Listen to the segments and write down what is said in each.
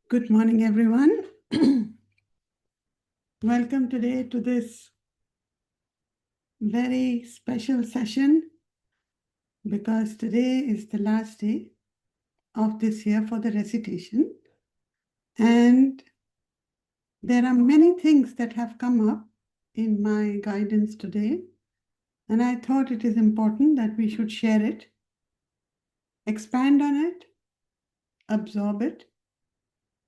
Good morning, everyone. Welcome today to this very special session because today is the last day of this year for the recitation. And there are many things that have come up in my guidance today. And I thought it is important that we should share it, expand on it, absorb it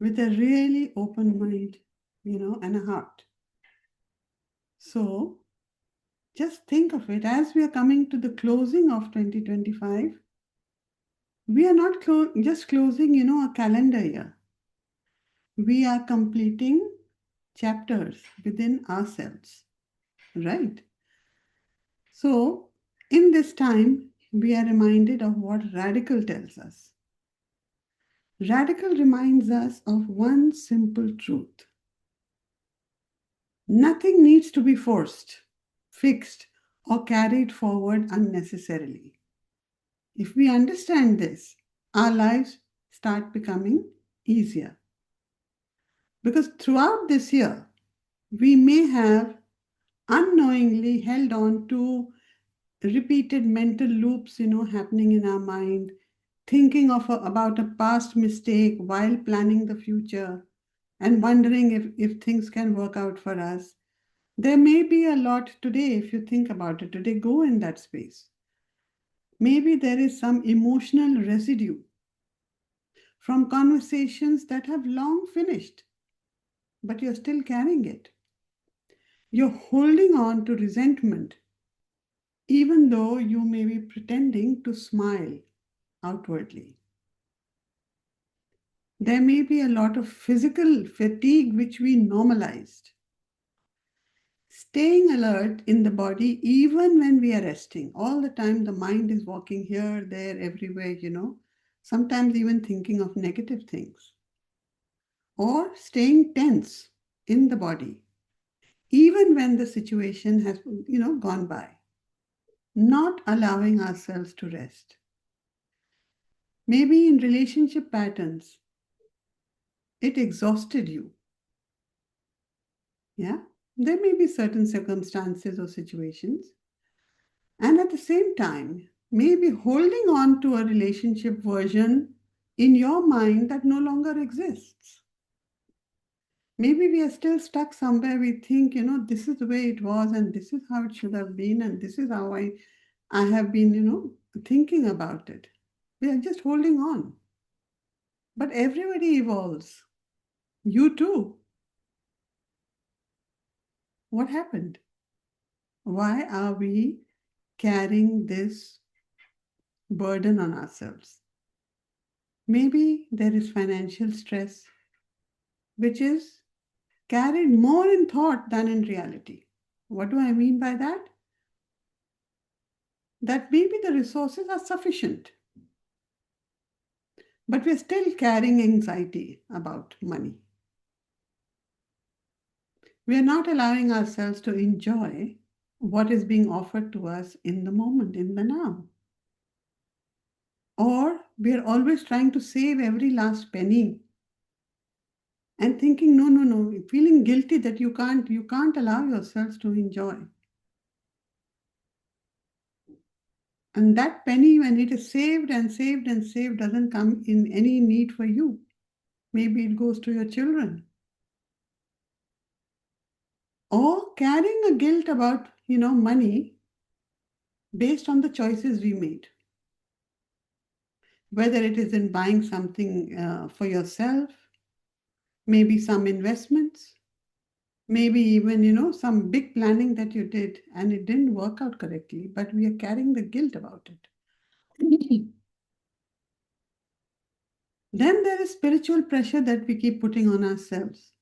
with a really open mind, and a heart. So just think of it as we are coming to the closing of 2025. We are not just closing, a calendar year. We are completing chapters within ourselves, right? So, in this time, we are reminded of what Redikall tells us. Redikall reminds us of one simple truth. Nothing needs to be forced, fixed, or carried forward unnecessarily. If we understand this, our lives start becoming easier. Because throughout this year, we may have unknowingly held on to repeated mental loops, happening in our mind, thinking about a past mistake while planning the future and wondering if things can work out for us. There may be a lot today, if you think about it today, go in that space. Maybe there is some emotional residue from conversations that have long finished, but you're still carrying it. You're holding on to resentment, even though you may be pretending to smile outwardly. There may be a lot of physical fatigue which we normalized. Staying alert in the body, even when we are resting, all the time the mind is walking here, there, everywhere, sometimes even thinking of negative things. Or staying tense in the body, even when the situation has, gone by. Not allowing ourselves to rest. Maybe in relationship patterns, it exhausted you. Yeah, there may be certain circumstances or situations. And at the same time, maybe holding on to a relationship version in your mind that no longer exists. Maybe we are still stuck somewhere. We think, this is the way it was, and this is how it should have been, and this is how I have been, thinking about it. We are just holding on. But everybody evolves. You too. What happened? Why are we carrying this burden on ourselves? Maybe there is financial stress, which is carried more in thought than in reality. What do I mean by that? That maybe the resources are sufficient, but we're still carrying anxiety about money. We are not allowing ourselves to enjoy what is being offered to us in the moment, in the now. Or we are always trying to save every last penny and thinking, no, feeling guilty that you can't allow yourselves to enjoy. And that penny, when it is saved and saved and saved, doesn't come in any need for you. Maybe it goes to your children. Or carrying a guilt about, money based on the choices we made. Whether it is in buying something for yourself, maybe some investments, maybe even, some big planning that you did and it didn't work out correctly, but we are carrying the guilt about it. Then there is spiritual pressure that we keep putting on ourselves.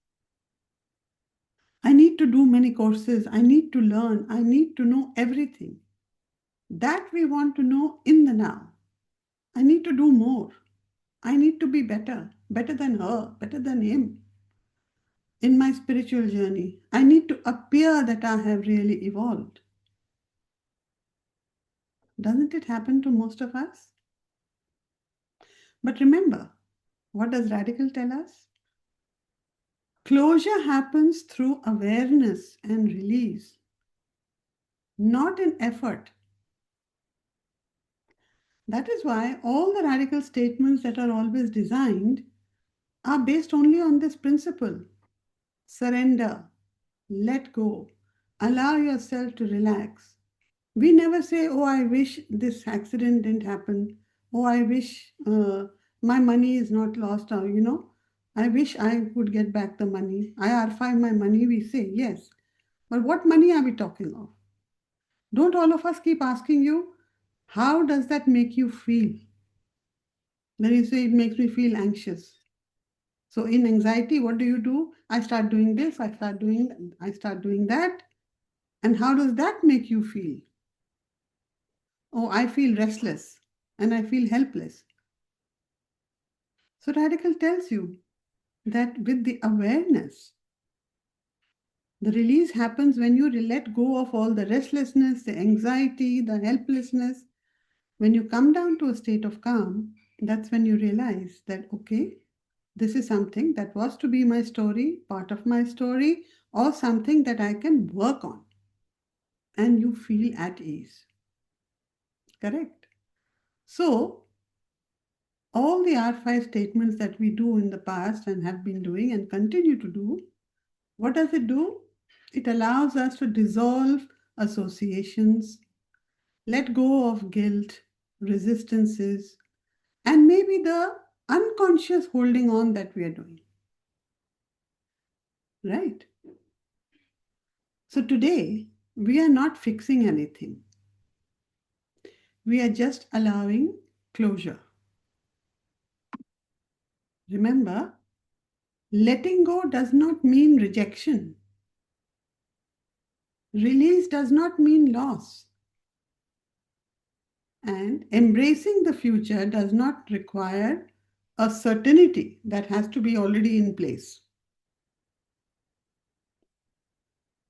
I need to do many courses. I need to learn. I need to know everything. That we want to know in the now. I need to do more. I need to be better than her, better than him. In my spiritual journey, I need to appear that I have really evolved. Doesn't it happen to most of us? But remember, what does Redikall tell us? Closure happens through awareness and release, not in effort. That is why all the radical statements that are always designed are based only on this principle: surrender, let go, allow yourself to relax. We never say, oh, I wish this accident didn't happen. Oh, I wish my money is not lost, or, I wish I would get back the money. I R5 my money, we say, yes. But what money are we talking of? Don't all of us keep asking you, how does that make you feel? Then you say, it makes me feel anxious. So in anxiety, what do? I start doing this, I start doing that. And how does that make you feel? Oh, I feel restless and I feel helpless. So Radical tells you that with the awareness, the release happens when you let go of all the restlessness, the anxiety, the helplessness. When you come down to a state of calm, that's when you realize that, okay, this is something that was to be my story, part of my story, or something that I can work on. And you feel at ease. Correct? So, all the R5 statements that we do in the past and have been doing and continue to do, what does it do? It allows us to dissolve associations, let go of guilt, resistances, and maybe the unconscious holding on that we are doing. Right? So today, we are not fixing anything. We are just allowing closure. Remember, letting go does not mean rejection. Release does not mean loss. And embracing the future does not require a certainty that has to be already in place.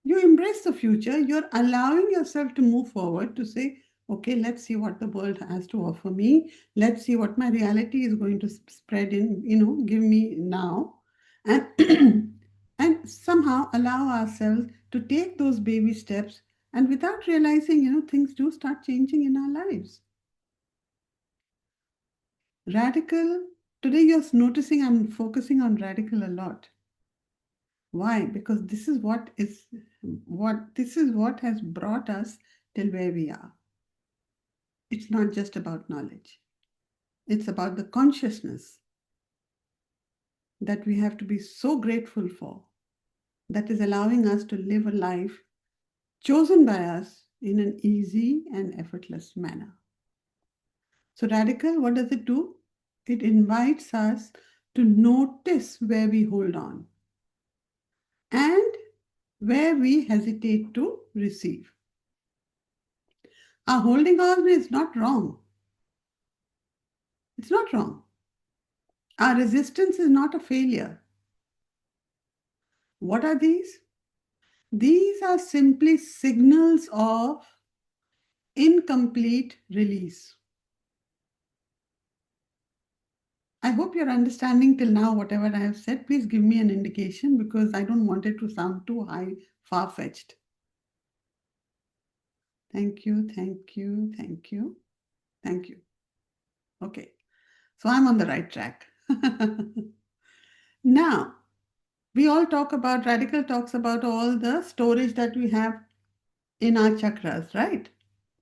You embrace the future, you're allowing yourself to move forward to say, okay, let's see what the world has to offer me. Let's see what my reality is going to spread in, give me now. And, and somehow allow ourselves to take those baby steps. And without realizing, things do start changing in our lives. Radical, today you're noticing I'm focusing on radical a lot. Why? Because this is what has brought us till where we are. It's not just about knowledge. It's about the consciousness that we have to be so grateful for, that is allowing us to live a life chosen by us in an easy and effortless manner. So radical, what does it do? It invites us to notice where we hold on and where we hesitate to receive. Our holding on is not wrong. It's not wrong. Our resistance is not a failure. What are these? These are simply signals of incomplete release. I hope you're understanding till now whatever I have said. Please give me an indication because I don't want it to sound too high, far-fetched. Thank you, thank you, thank you, thank you. Okay, so I'm on the right track. Now, we all talk about, Radical talks about all the storage that we have in our chakras, right?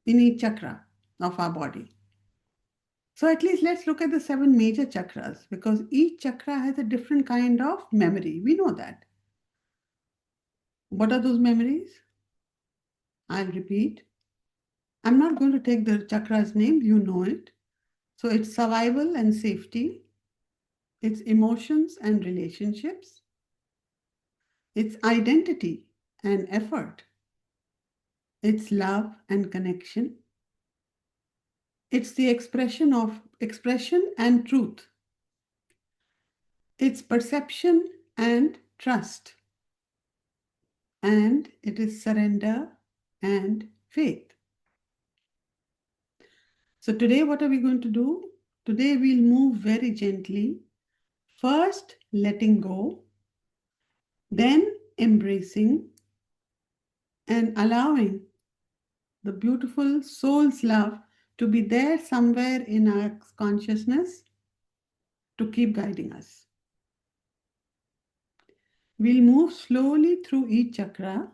In each chakra of our body. So at least let's look at the 7 major chakras because each chakra has a different kind of memory. We know that. What are those memories? I'll repeat. I'm not going to take the chakra's name, you know it. So it's survival and safety, it's emotions and relationships, it's identity and effort, it's love and connection, it's the expression and truth, it's perception and trust, and it is surrender and faith. So today, what are we going to do? Today, we'll move very gently. First, letting go, Then embracing and allowing the beautiful soul's love to be there somewhere in our consciousness to keep guiding us. We'll move slowly through each chakra,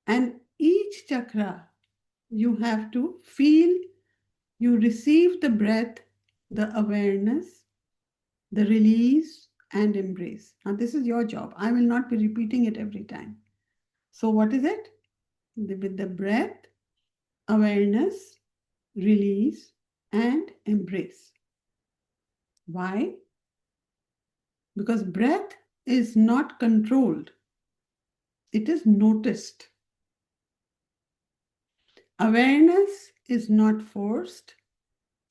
and each chakra you have to feel, you receive the breath, the awareness, the release, and embrace. Now, this is your job. I will not be repeating it every time. So, what is it? With the breath, awareness, release, and embrace. Why? Because breath is not controlled, it is noticed. Awareness is not forced,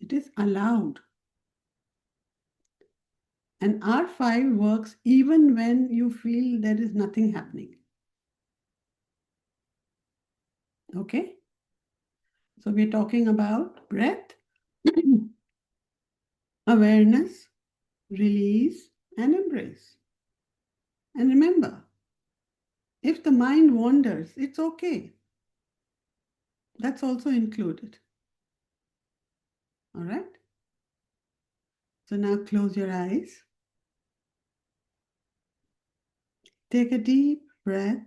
it is allowed. And R5 works even when you feel there is nothing happening. Okay? So we're talking about breath, awareness, release, and embrace. And remember, if the mind wanders, it's okay. That's also included. All right? So now close your eyes. Take a deep breath.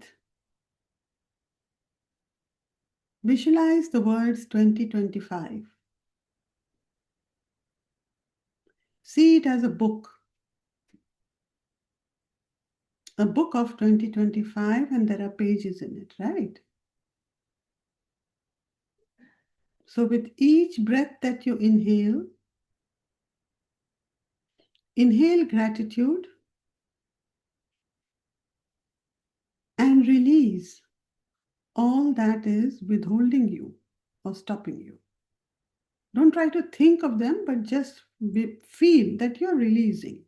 Visualize the words 2025. See it as a book of 2025, and there are pages in it, right? So with each breath that you inhale gratitude and release all that is withholding you or stopping you. Don't try to think of them, but just feel that you're releasing.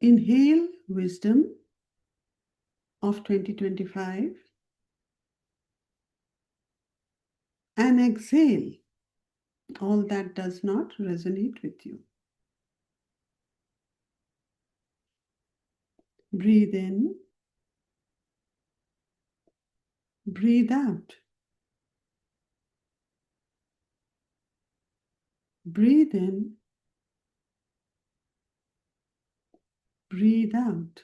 Inhale wisdom of 2025 and exhale all that does not resonate with you. Breathe in, breathe out. Breathe in, breathe out.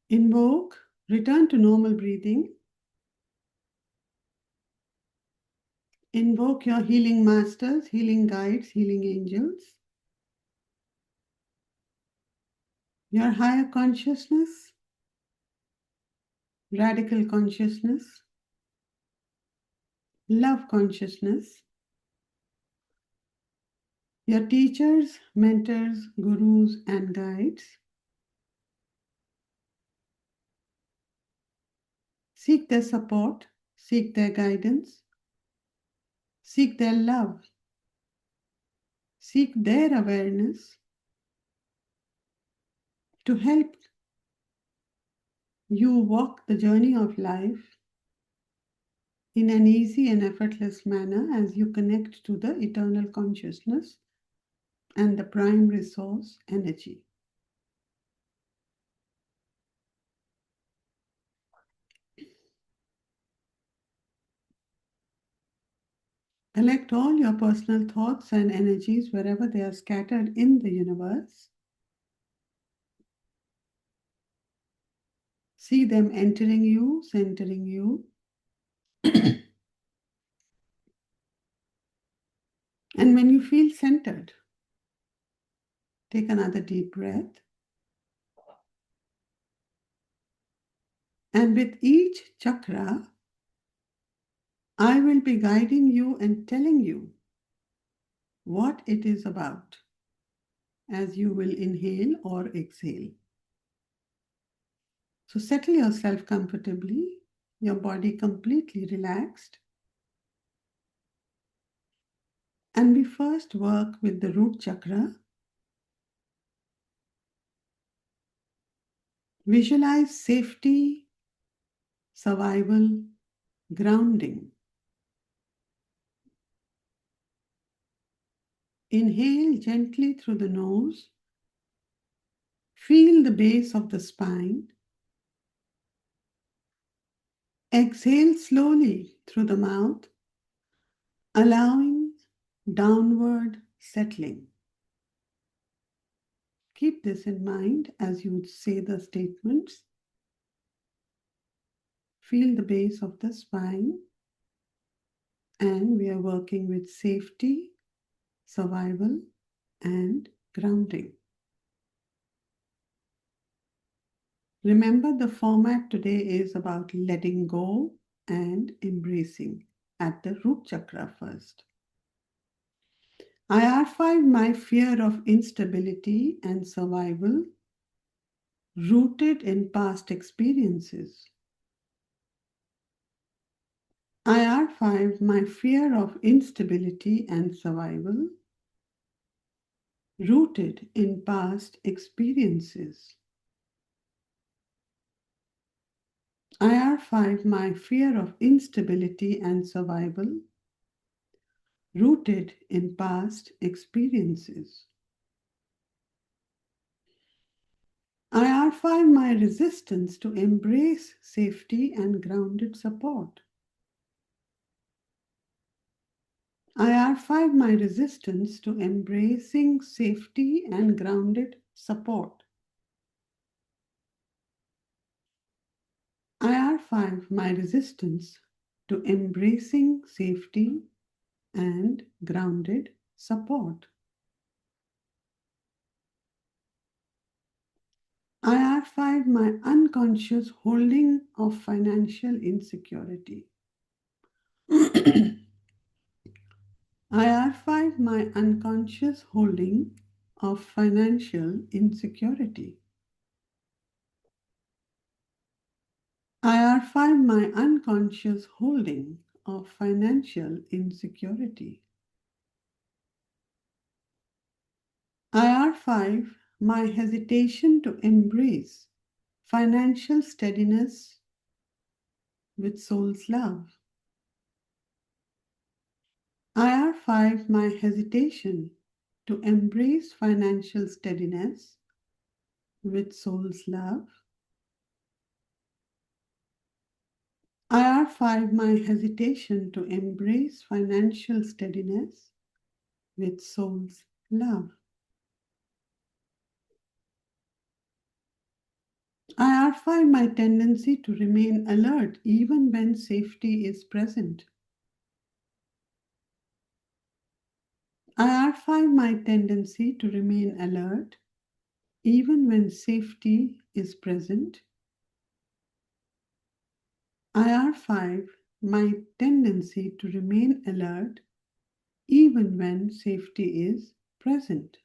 Invoke, return to normal breathing. Invoke your healing masters, healing guides, healing angels. Your higher consciousness, radical consciousness, love consciousness. Your teachers, mentors, gurus, and guides. Seek their support, seek their guidance, seek their love, seek their awareness to help you walk the journey of life in an easy and effortless manner as you connect to the eternal consciousness and the prime resource energy. Collect all your personal thoughts and energies wherever they are scattered in the universe. See them entering you, centering you. And when you feel centered, take another deep breath. And with each chakra, I will be guiding you and telling you what it is about as you will inhale or exhale. So settle yourself comfortably, your body completely relaxed. And we first work with the root chakra. Visualize safety, survival, grounding. Inhale gently through the nose. Feel the base of the spine. Exhale slowly through the mouth, allowing downward settling. Keep this in mind as you say the statements. Feel the base of the spine, and we are working with safety, survival, and grounding. Remember, the format today is about letting go and embracing at the root chakra first. I archive my fear of instability and survival rooted in past experiences. I archive my fear of instability and survival rooted in past experiences. I archive my fear of instability and survival rooted in past experiences. I archive my resistance to embrace safety and grounded support. I archive my resistance to embracing safety and grounded support. I archive my resistance to embracing safety and grounded support. I archive my unconscious holding of financial insecurity. I archive my unconscious holding of financial insecurity. I archive my unconscious holding of financial insecurity. I archive my hesitation to embrace financial steadiness with soul's love. I archive my hesitation to embrace financial steadiness with soul's love. I archive my hesitation to embrace financial steadiness with soul's love. I archive my tendency to remain alert even when safety is present. I archive my tendency to remain alert even when safety is present. I archive my tendency to remain alert even when safety is present.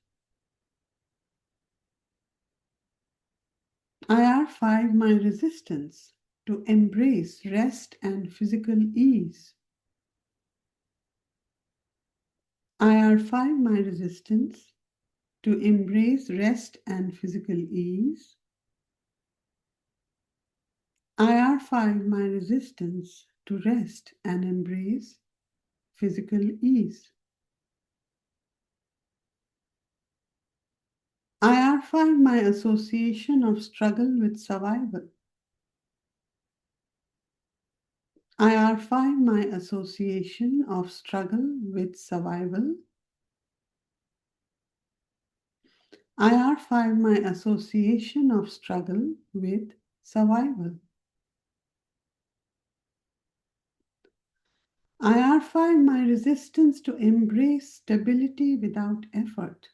I archive my resistance to embrace rest and physical ease. I archive my resistance to embrace rest and physical ease. I archive my resistance to rest and embrace physical ease. I archive my association of struggle with survival. I archive my association of struggle with survival. I archive my association of struggle with survival. I archive my resistance to embrace stability without effort.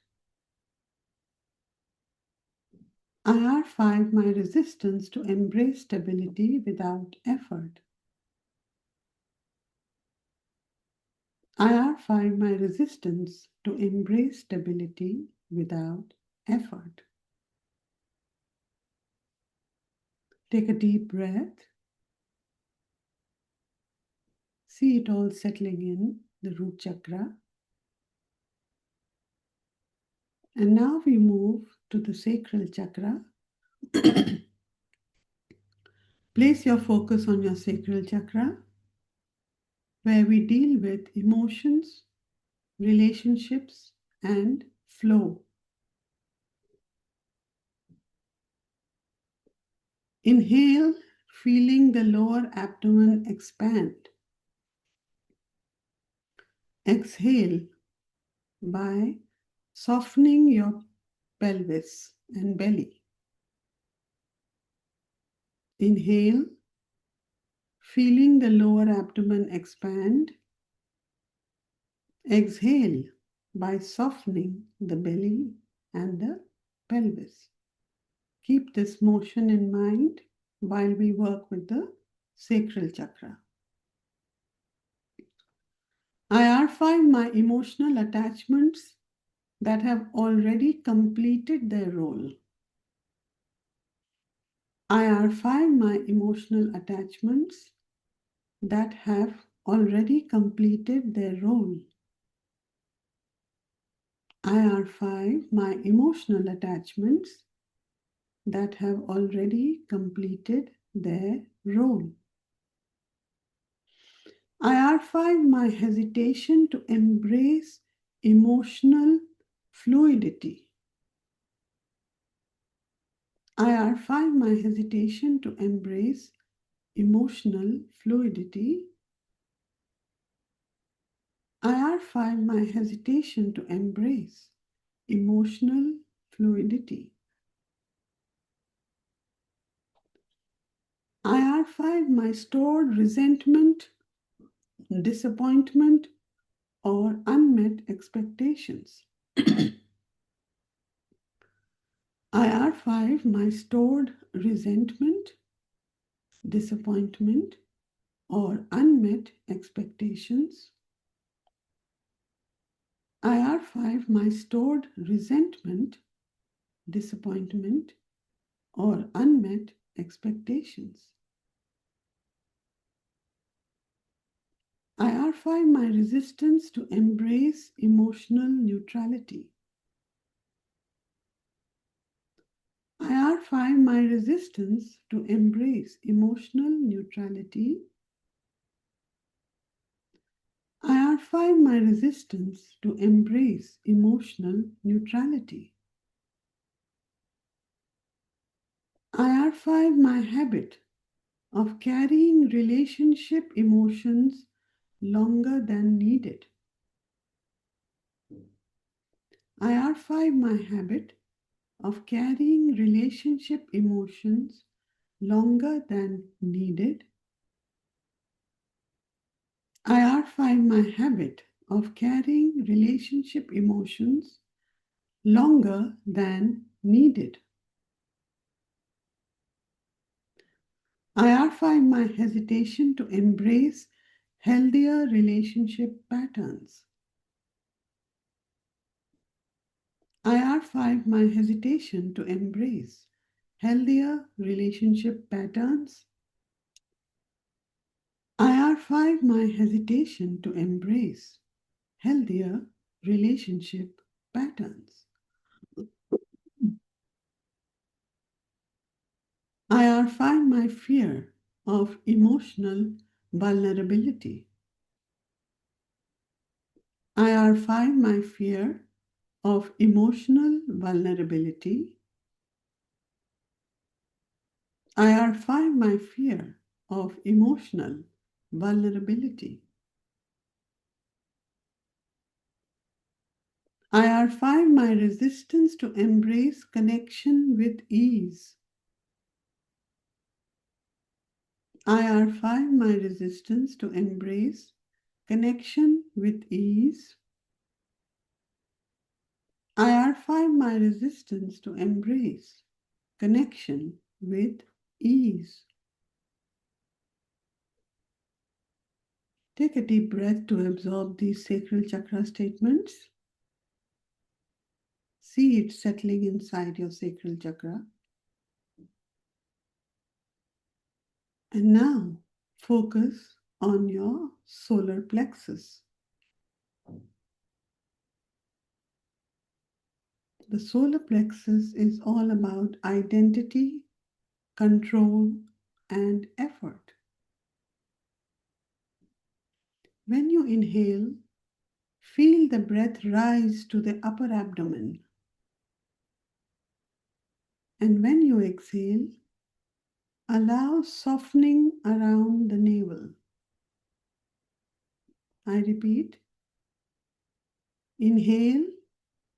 I archive my resistance to embrace stability without effort. I archive my resistance to embrace stability without effort. Take a deep breath. See it all settling in the root chakra. And now we move to the sacral chakra. Place your focus on your sacral chakra, where we deal with emotions, relationships, and flow. Inhale, feeling the lower abdomen expand. Exhale by softening your pelvis and belly. Inhale, feeling the lower abdomen expand. Exhale by softening the belly and the pelvis. Keep this motion in mind while we work with the sacral chakra. IR5, my emotional attachments that have already completed their role. IR5, my emotional attachments that have already completed their role. IR5, my emotional attachments that have already completed their role. IR5, my hesitation to embrace emotional fluidity. IR5, my hesitation to embrace emotional fluidity. IR5, my hesitation to embrace emotional fluidity. IR5, my stored resentment, disappointment, or unmet expectations. IR5, my stored resentment, disappointment, or unmet expectations. IR5, my stored resentment, disappointment, or unmet expectations. IR5, my resistance to embrace emotional neutrality. IR5, my resistance to embrace emotional neutrality. IR5, my resistance to embrace emotional neutrality. IR5, my habit of carrying relationship emotions longer than needed. IR5, my habit of carrying relationship emotions longer than needed. IR5, my habit of carrying relationship emotions longer than needed. IR5, my hesitation to embrace healthier relationship patterns. IR5, my hesitation to embrace healthier relationship patterns. IR5, my hesitation to embrace healthier relationship patterns. IR5, my fear of emotional vulnerability. IR5, my fear of emotional vulnerability. IR5, my fear of emotional vulnerability. IR5, my resistance to embrace connection with ease. IR5, my resistance to embrace connection with ease. IR5, my resistance to embrace connection with ease. Take a deep breath to absorb these sacral chakra statements. See it settling inside your sacral chakra. And now focus on your solar plexus. The solar plexus is all about identity, control, and effort. When you inhale, Feel the breath rise to the upper abdomen. And when you exhale, allow softening around the navel. I repeat, inhale,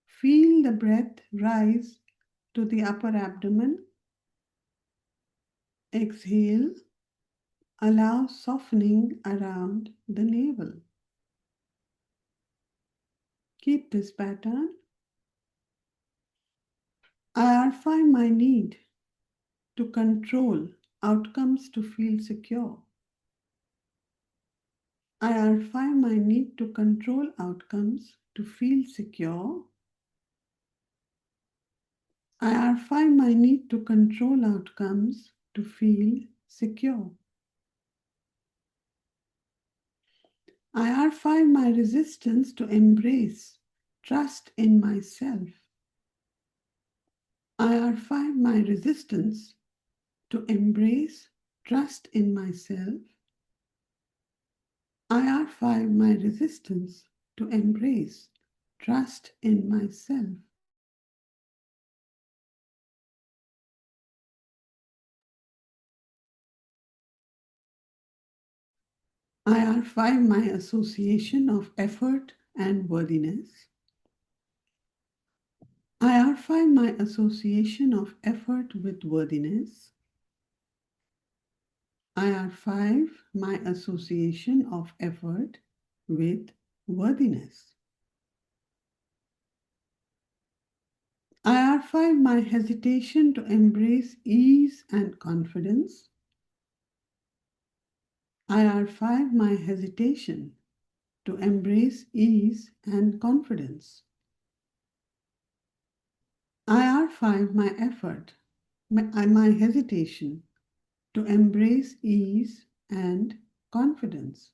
feel the breath rise to the upper abdomen. Exhale, allow softening around the navel. Keep this pattern. I find my need to control outcomes to feel secure. I find my need to control outcomes to feel secure. I find my need to control outcomes to feel secure. I find my resistance to embrace trust in myself. I find my resistance to embrace trust in myself. I find my resistance to embrace trust in myself. I find my association of effort and worthiness. I find my association of effort with worthiness. IR5, my association of effort with worthiness. IR5, my hesitation to embrace ease and confidence. IR5, my hesitation to embrace ease and confidence. IR5, my effort, my hesitation to embrace ease and confidence.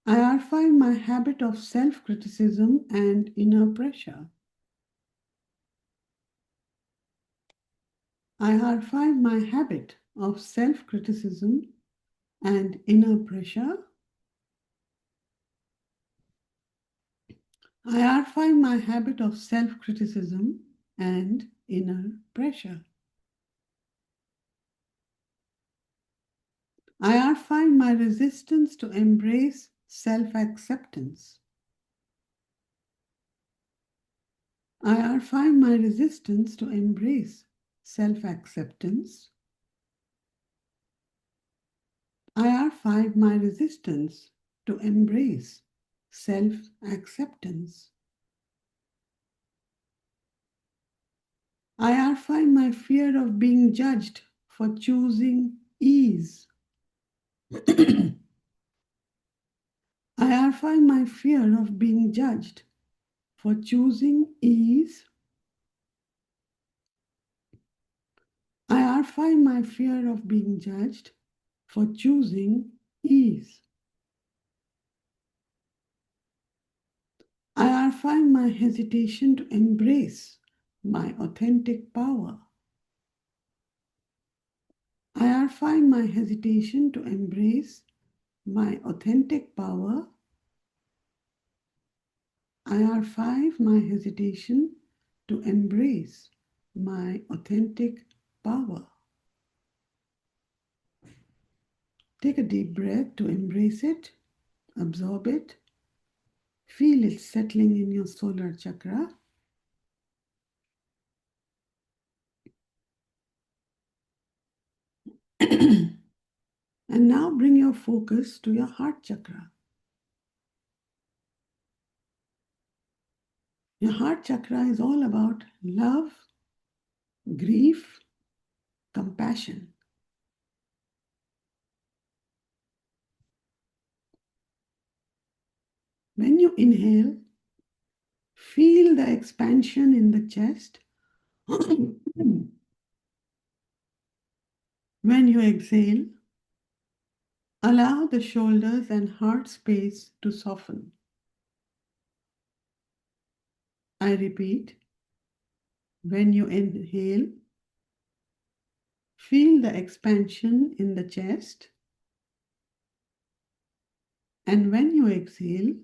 IR5, my habit of self-criticism and inner pressure. IR5, my habit of self-criticism and inner pressure. IR5, my habit of self-criticism and inner pressure. IR5, my resistance to embrace self-acceptance. IR5, my resistance to embrace self-acceptance. IR5, my resistance to embrace self-acceptance. IR5, my fear of being judged for choosing ease. IR5, my fear of being judged for choosing ease. IR5, my fear of being judged for choosing ease. IR5, my hesitation to embrace my authentic power. IR5, my hesitation to embrace my authentic power. IR5, my hesitation to embrace my authentic power. Take a deep breath to embrace it, absorb it, feel it settling in your solar chakra. And now bring your focus to your heart chakra. Your heart chakra is all about love, grief, compassion. When you inhale, feel the expansion in the chest. When you exhale, allow the shoulders and heart space to soften. I repeat, when you inhale, feel the expansion in the chest. And when you exhale,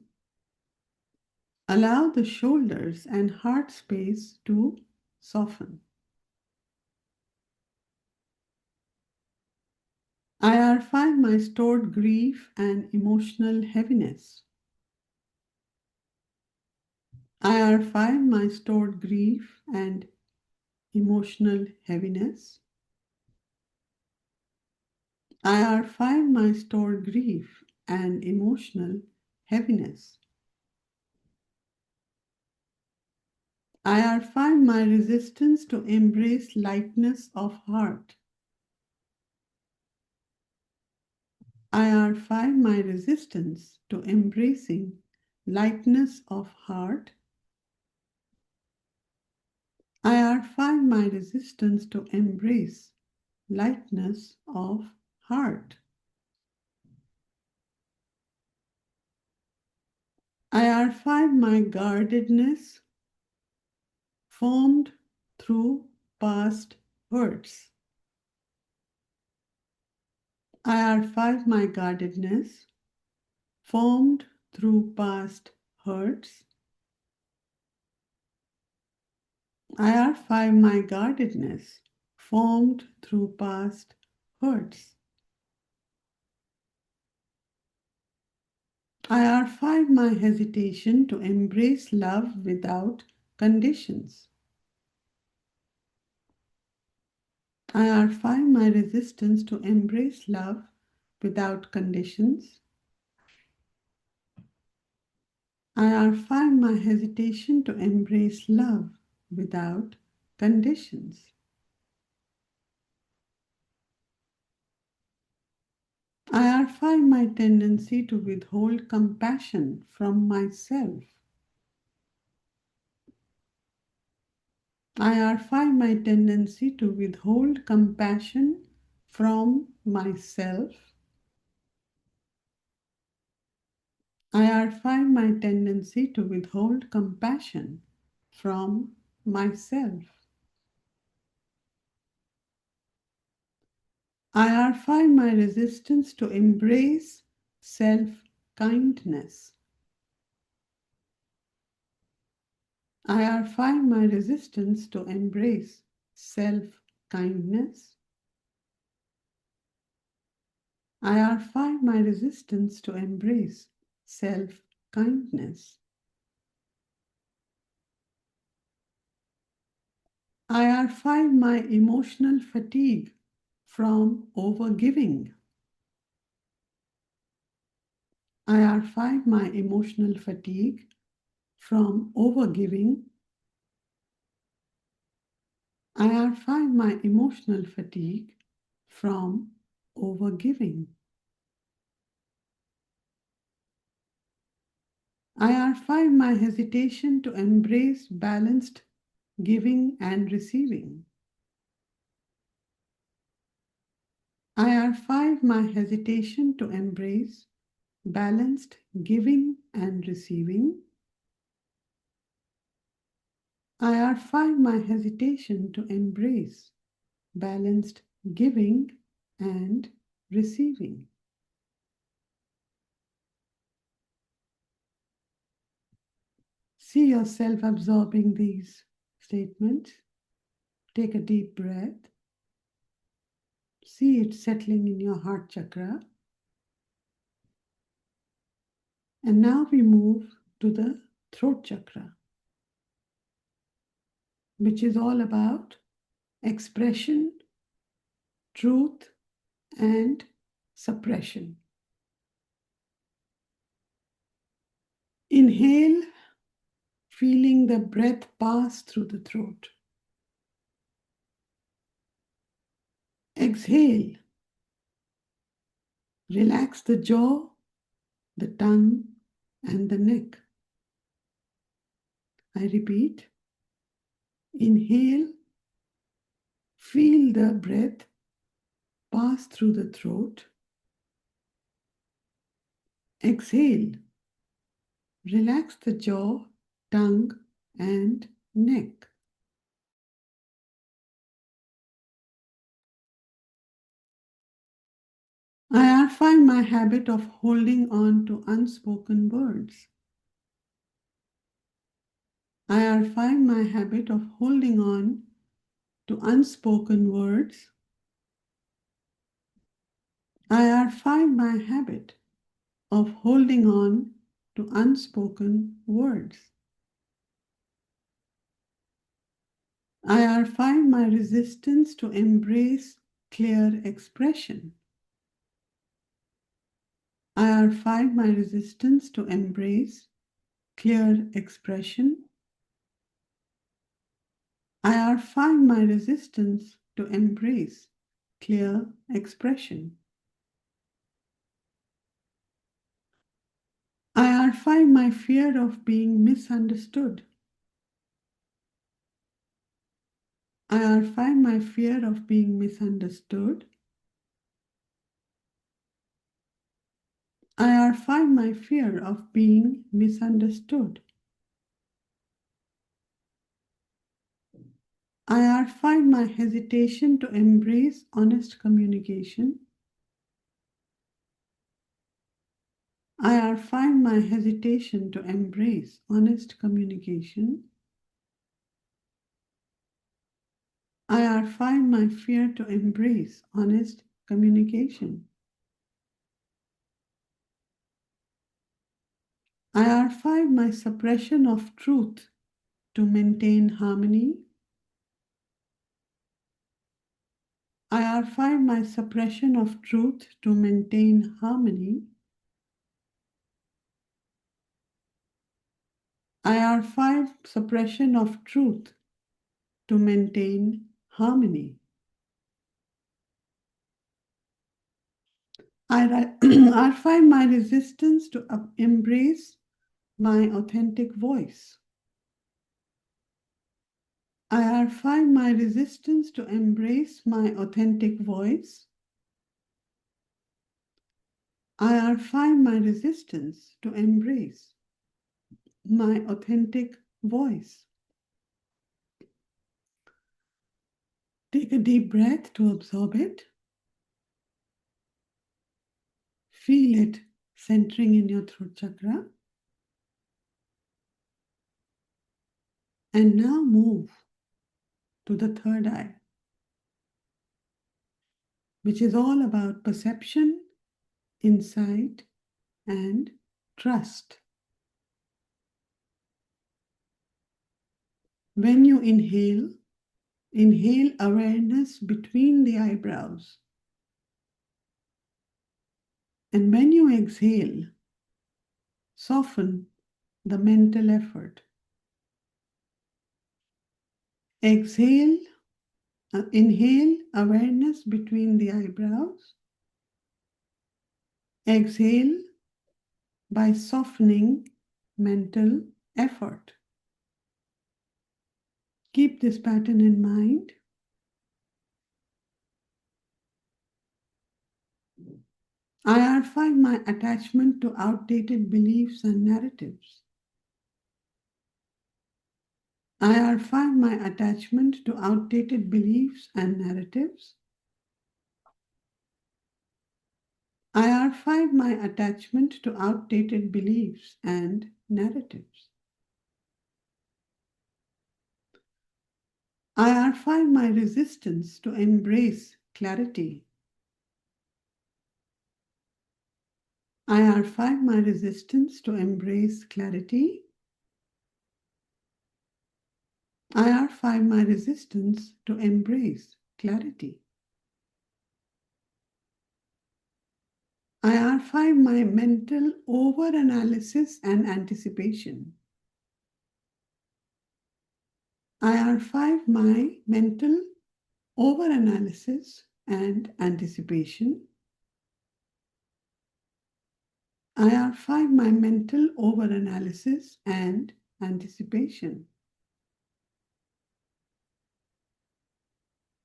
allow the shoulders and heart space to soften. I archive my stored grief and emotional heaviness. I archive my stored grief and emotional heaviness. I archive my stored grief and emotional heaviness. I archive my resistance to embrace lightness of heart. I archive my resistance to embracing lightness of heart. I archive my resistance to embrace lightness of heart. I archive my guardedness formed through past hurts. I archive my guardedness formed through past hurts. I archive my guardedness formed through past hurts. I archive my hesitation to embrace love without conditions. I archive my resistance to embrace love without conditions. I archive my hesitation to embrace love without conditions. I archive my tendency to withhold compassion from myself. I archive my tendency to withhold compassion from myself. I archive my tendency to withhold compassion from myself. I archive my resistance to embrace self-kindness. I archive my resistance to embrace self-kindness. I archive my resistance to embrace self-kindness. I archive my emotional fatigue from overgiving. I archive my emotional fatigue from overgiving. I archive my emotional fatigue from overgiving. I archive my hesitation to embrace balanced giving and receiving. I archive my hesitation to embrace balanced giving and receiving. I archive my hesitation to embrace balanced giving and receiving. See yourself absorbing these statements. Take a deep breath. See it settling in your heart chakra. And now we move to the throat chakra, which is all about expression, truth, and suppression. Inhale, feeling the breath pass through the throat. Exhale, relax the jaw, the tongue, and the neck. I repeat, inhale, feel the breath pass through the throat. Exhale, relax the jaw, tongue, and neck. IR5, my habit of holding on to unspoken words. IR5, my habit of holding on to unspoken words. IR5, my habit of holding on to unspoken words. IR5, my resistance to embrace clear expression. IR5, my resistance to embrace clear expression. IR5, my resistance to embrace clear expression. IR5, my fear of being misunderstood. IR5, my fear of being misunderstood. IR5, my fear of being misunderstood. IR5, my hesitation to embrace honest communication. IR5, my hesitation to embrace honest communication. IR5, my fear to embrace honest communication. IR5, my suppression of truth to maintain harmony. IR5, my suppression of truth to maintain harmony. IR5, suppression of truth to maintain harmony. IR5, my resistance to embrace my authentic voice. IR5, my resistance to embrace my authentic voice. IR5, my resistance to embrace my authentic voice. Take a deep breath to absorb it. Feel it centering in your throat chakra. And now move to the third eye, which is all about perception, insight, and trust. When you inhale, inhale awareness between the eyebrows. And when you exhale, soften the mental effort. Exhale, inhale awareness between the eyebrows. Exhale by softening mental effort. Keep this pattern in mind. IR5, my attachment to outdated beliefs and narratives. IR5, my attachment to outdated beliefs and narratives. IR5, my attachment to outdated beliefs and narratives. IR5, my resistance to embrace clarity. IR5, my resistance to embrace clarity. IR5, my resistance to embrace clarity. IR5, my mental over-analysis and anticipation. IR5, my mental over-analysis and anticipation. IR5, my mental over-analysis and anticipation.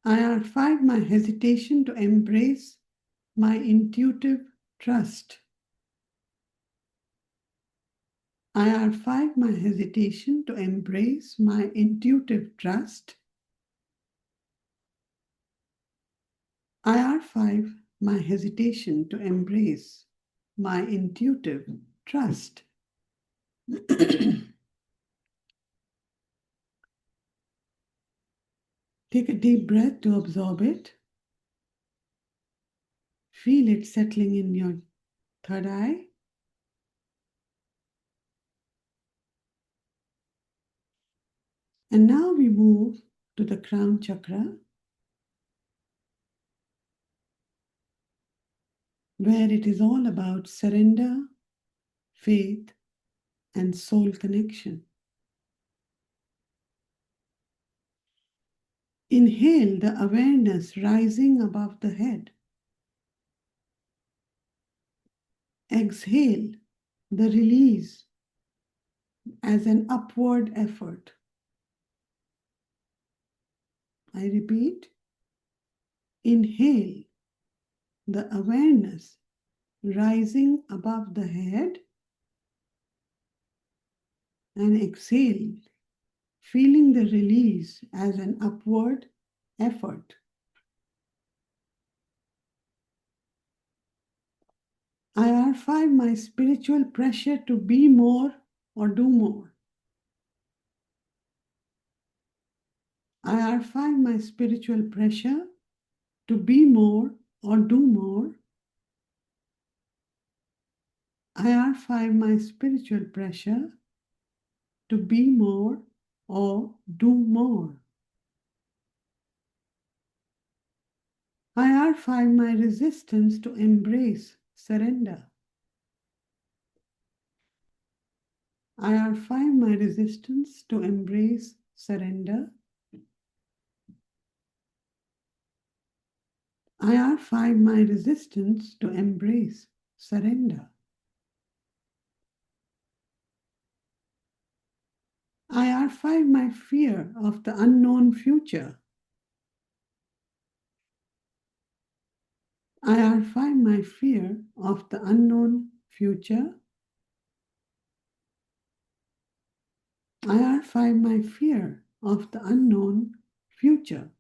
IR5, my hesitation to embrace my intuitive trust. IR5, my hesitation to embrace my intuitive trust. IR5, my hesitation to embrace my intuitive trust. Take a deep breath to absorb it. Feel it settling in your third eye. And now we move to the crown chakra, where it is all about surrender, faith, and soul connection. Inhale the awareness rising above the head. Exhale the release as an upward effort. I repeat, inhale the awareness rising above the head and exhale, feeling the release as an upward effort. IR5, my spiritual pressure to be more or do more. IR5, my spiritual pressure to be more or do more. IR5, my spiritual pressure to be more or do more. IR5, my resistance to embrace surrender. IR5, my resistance to embrace surrender. IR5, my resistance to embrace surrender. IR5, my fear of the unknown future. IR5, my fear of the unknown future. IR5, my fear of the unknown future.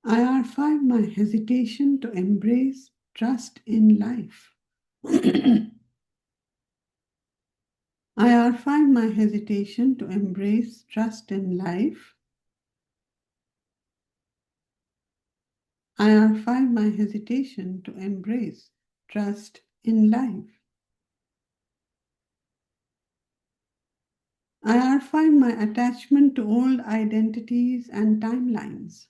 IR5, my hesitation to embrace trust in life. IR5, my hesitation to embrace trust in life. IR5, my hesitation to embrace trust in life. IR5, my attachment to old identities and timelines.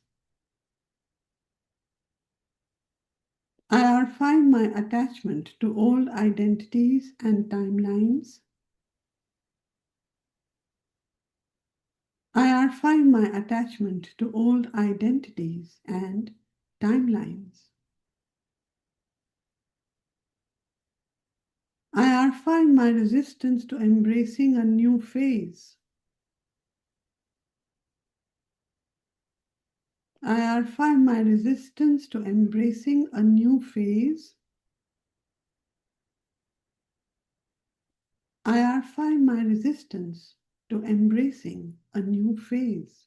IR5, my attachment to old identities and timelines. IR5, my attachment to old identities and timelines. IR5, my resistance to embracing a new phase. IR5, my resistance to embracing a new phase. IR5, my resistance to embracing a new phase.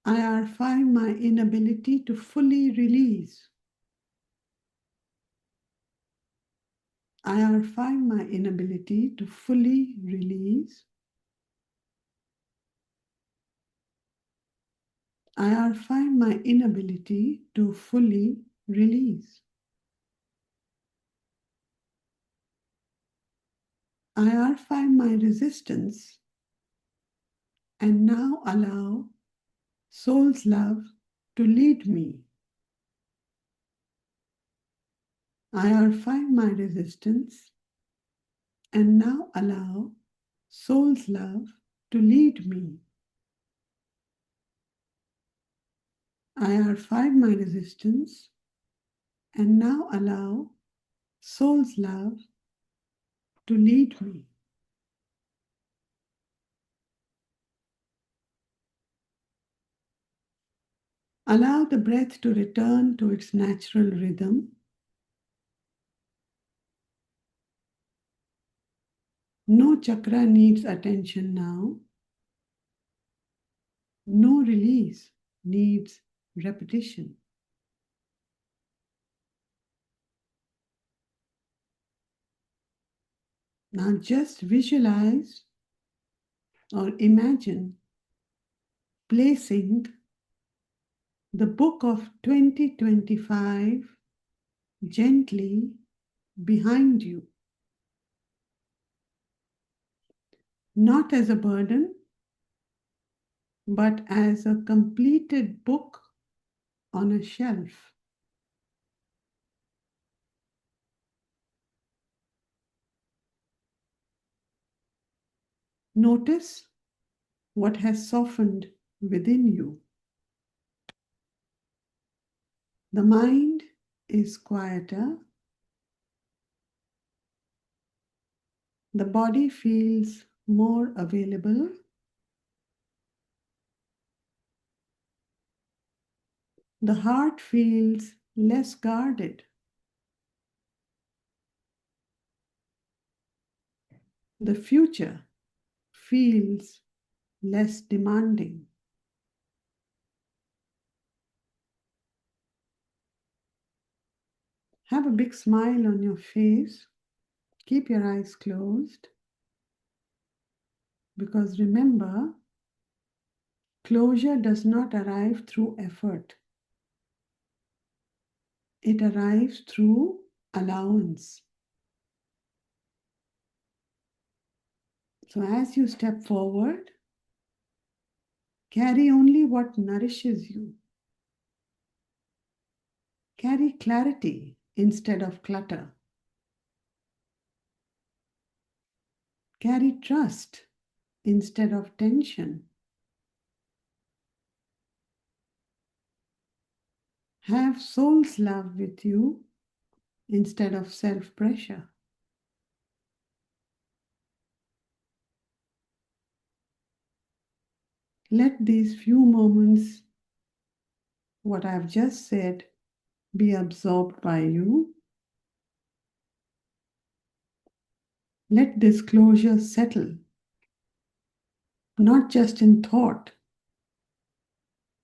IR5, my inability to fully release. IR5, my inability to fully release. IR5, my inability to fully release. IR5, my resistance, and now allow soul's love to lead me. IR5, my resistance, and now allow soul's love to lead me. IR5, my resistance, and now allow soul's love to lead me. Allow the breath to return to its natural rhythm. No chakra needs attention now. No release needs repetition. Now just visualize or imagine placing the book of 2025 gently behind you, not as a burden, but as a completed book on a shelf. Notice what has softened within you. The mind is quieter. The body feels more available. The heart feels less guarded. The future feels less demanding. Have a big smile on your face. Keep your eyes closed. Because remember, closure does not arrive through effort. It arrives through allowance. So as you step forward, carry only what nourishes you. Carry clarity instead of clutter. Carry trust instead of tension. Have soul's love with you instead of self-pressure. Let these few moments, what I've just said, be absorbed by you. Let disclosure settle, not just in thought,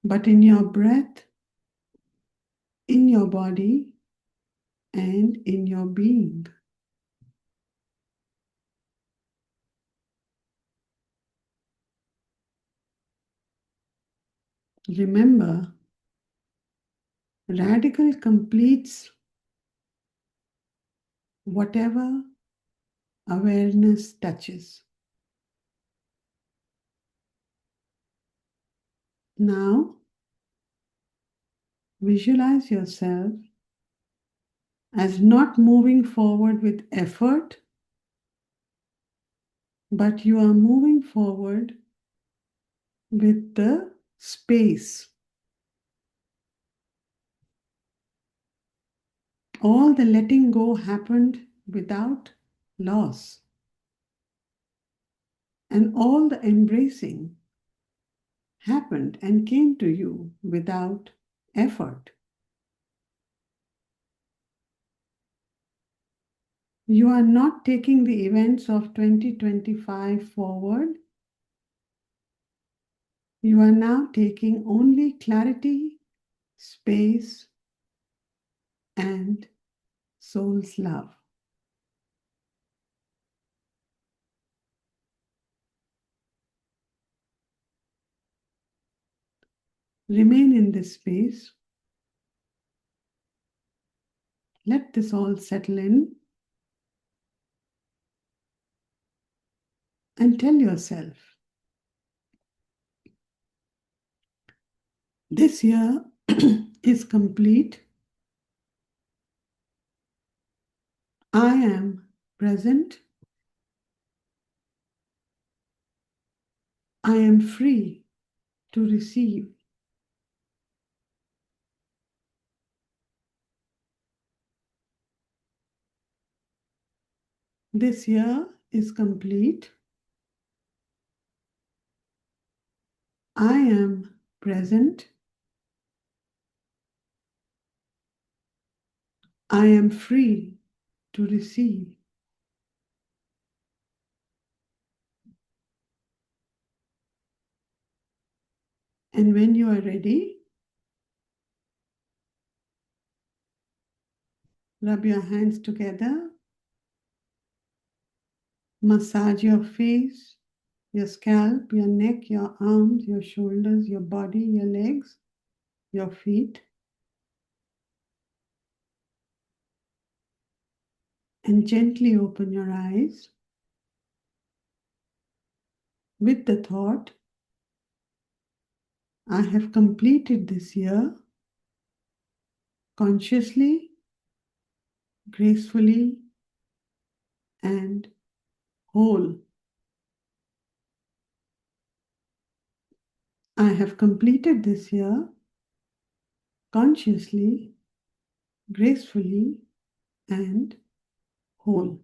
but in your breath, in your body, and in your being. Remember, radical completes whatever awareness touches. Now, visualize yourself as not moving forward with effort, but you are moving forward with the space. All the letting go happened without loss, and all the embracing happened and came to you without effort. You are not taking the events of 2025 forward. You are now taking only clarity, space, and soul's love. Remain in this space. Let this all settle in. And tell yourself, this year is complete. I am present. I am free to receive. This year is complete. I am present. I am free to receive. And when you are ready, rub your hands together, massage your face, your scalp, your neck, your arms, your shoulders, your body, your legs, your feet, and gently open your eyes with the thought, I have completed this year consciously, gracefully, and whole. I have completed this year consciously, gracefully, and whole.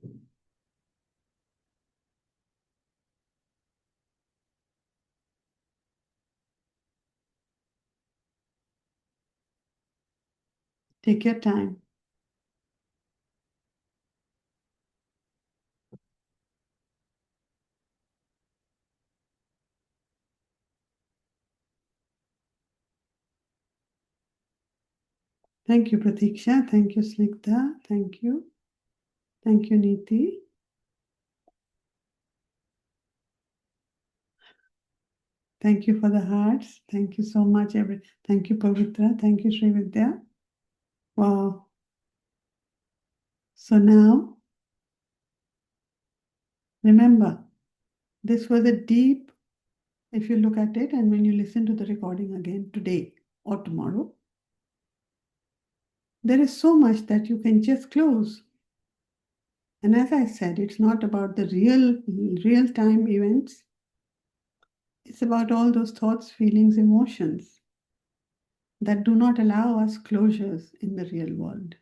Take your time. Thank you, Pratiksha. Thank you, Snigdha. Thank you. Thank you, Niti. Thank you for the hearts. Thank you so much, Thank you, Pavitra. Thank you, Srividya. Wow. So now, remember, this was a deep, if you look at it and when you listen to the recording again today or tomorrow, there is so much that you can just close. And as I said, it's not about the real time events. It's about all those thoughts, feelings, emotions that do not allow us closures in the real world.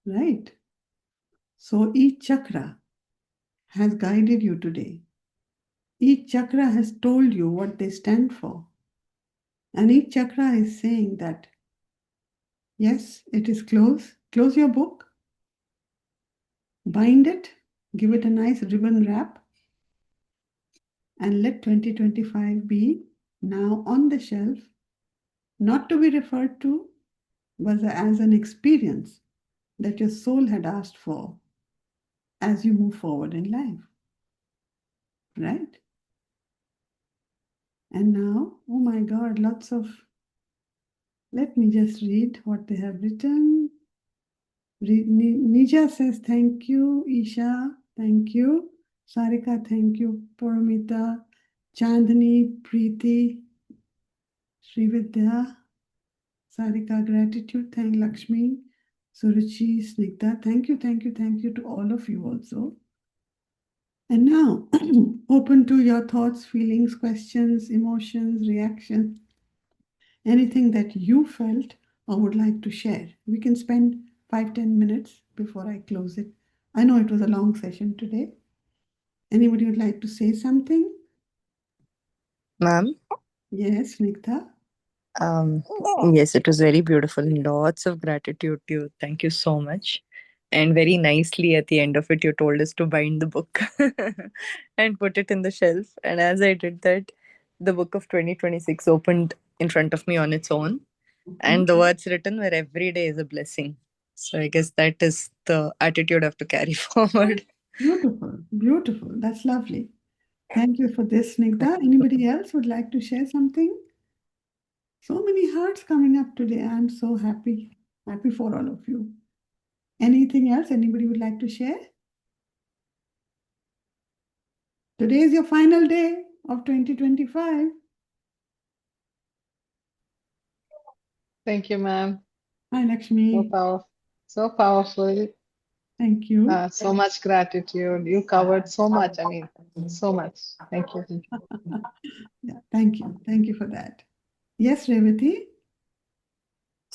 Right? So each chakra has guided you today. Each chakra has told you what they stand for. And each chakra is saying that, yes, it is close. Close your book, bind it, give it a nice ribbon wrap, and let 2025 be now on the shelf, not to be referred to, but as an experience that your soul had asked for as you move forward in life. Right? And now, oh my God, lots of, let me just read what they have written. Nija says, thank you. Isha, thank you. Sarika, thank you. Paramita, Chandni, Preeti, Srividya, Sarika, gratitude. Thank Lakshmi, Suruchi, Snigdha. Thank you to all of you also. And now, open to your thoughts, feelings, questions, emotions, reactions, anything that you felt or would like to share. We can spend 5-10 minutes before I close it. I know it was a long session today. Anybody would like to say something? Ma'am, Yes, Snigdha. um, yes, it was very beautiful. Lots of gratitude to you. Thank you so much. And very nicely at the end of it, you told us to bind the book and put it in the shelf. And as I did that, the book of 2026 opened in front of me on its own. Mhm. And the words written were every day is a blessing. So I guess that is the attitude I have to carry forward. Beautiful, beautiful. That's lovely. Thank you for this, Snigdha. Anybody else would like to share something? So many hearts coming up today. I'm so happy. Happy for all of you. Anything else anybody would like to share? Today is your final day of 2025. Thank you, ma'am. Hi, So Lakshmi. powerful. So powerful. Thank you. So much gratitude. You covered so much. I mean, so much. Thank you. Yeah, thank you. Thank you for that. Yes, Revati?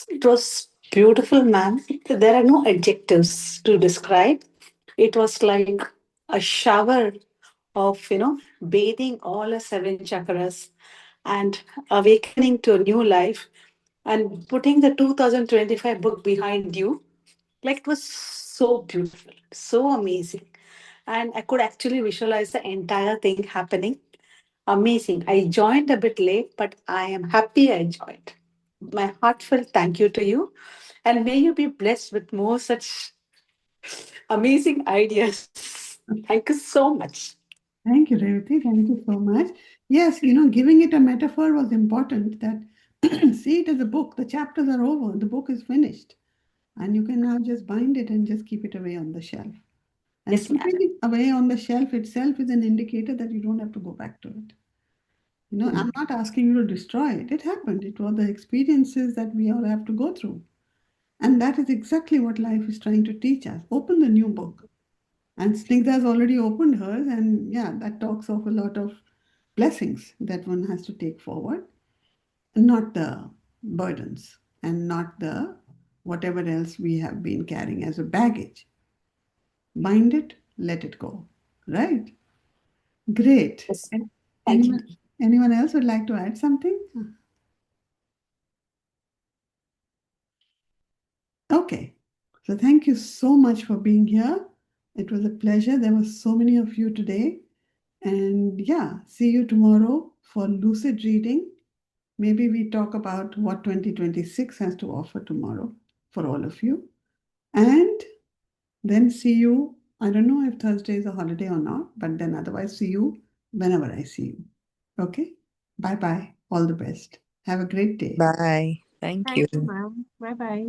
It was beautiful, ma'am. There are no adjectives to describe. It was like a shower of, bathing all the seven chakras and awakening to a new life and putting the 2025 book behind you. Like it was so beautiful, so amazing. And I could actually visualize the entire thing happening. Amazing. I joined a bit late, but I am happy I joined. My heartfelt thank you to you. And may you be blessed with more such amazing ideas. Thank you so much. Thank you, Revati. Thank you so much. Yes, giving it a metaphor was important that see it as a book. The chapters are over, the book is finished, and you can now just bind it and just keep it away on the shelf. And Yes, keeping ma'am. it away on the shelf itself is an indicator that you don't have to go back to it. I'm not asking you to destroy it. It happened. It was the experiences that we all have to go through. And that is exactly what life is trying to teach us. Open the new book. And Snigdha has already opened hers, and yeah, that talks of a lot of blessings that one has to take forward, not the burdens and not the whatever else we have been carrying as a baggage. Bind it, let it go. Right? Great. Yes, ma'am. Thank you. Anyone, anyone else would like to add something? Okay. So thank you so much for being here. It was a pleasure. There were so many of you today. And yeah, see you tomorrow for lucid reading. Maybe we talk about what 2026 has to offer tomorrow for all of you. And then see you. I don't know if Thursday is a holiday or not, but then otherwise, see you whenever I see you. Okay? Bye bye. All the best. Have a great day. Bye. Thank Thank you, you. ma'am. Bye bye.